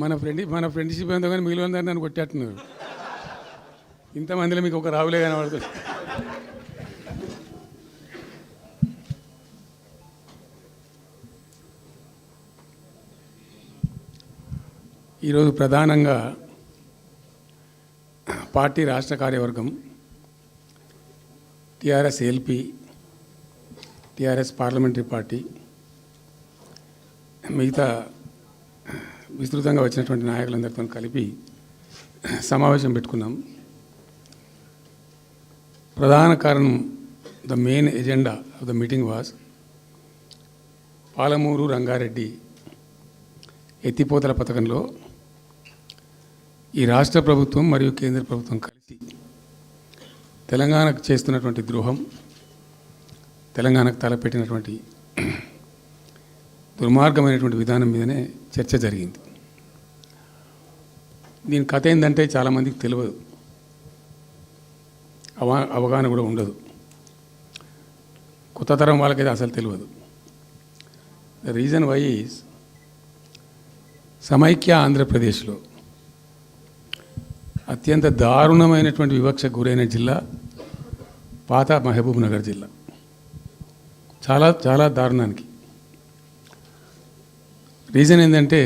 మన ఫ్రెండ్షిప్ ఎంతో కానీ మిగిలిన నన్ను కొట్టేట్టున్నారు. ఇంతమందిలో మీకు ఒక రావులే కనబడుతుంది. ఈరోజు ప్రధానంగా పార్టీ రాష్ట్ర కార్యవర్గం, TRS LP, TRS parliamentary party, మిగతా విస్తృతంగా వచ్చినటువంటి నాయకులందరితో కలిపి సమావేశం పెట్టుకున్నాం. ప్రధాన కారణం, the main agenda of the meeting was Palamuru Rangareddy ఎత్తిపోతల పథకంలో ఈ రాష్ట్ర ప్రభుత్వం మరియు కేంద్ర ప్రభుత్వం కలిసి తెలంగాణకు చేస్తున్నటువంటి ద్రోహం, తెలంగాణకు తలపెట్టినటువంటి దుర్మార్గమైనటువంటి విధానం మీదనే చర్చ జరిగింది. దీని కథ ఏంటంటే చాలామందికి తెలియదు, అవగాహన కూడా ఉండదు. కొత్త తరం వాళ్ళకైతే అసలు తెలియదు. ద రీజన్ వై ఈజ్ సమైక్య ఆంధ్రప్రదేశ్లో అత్యంత దారుణమైనటువంటి వివక్షకు గురైన జిల్లా పాత మహబూబ్ నగర్ జిల్లా. చాలా చాలా దారుణానికి. రీజన్ ఏంటంటే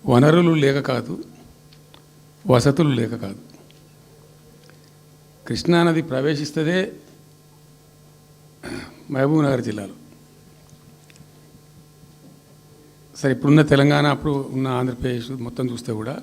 వనరులు లేక కాదు, వసతులు లేక కాదు. కృష్ణానది ప్రవేశిస్తదే మహబూబ్ నగర్ జిల్లాలో. సరే, ఇప్పుడున్న తెలంగాణ, అప్పుడు ఉన్న ఆంధ్రప్రదేశ్ మొత్తం చూస్తే కూడా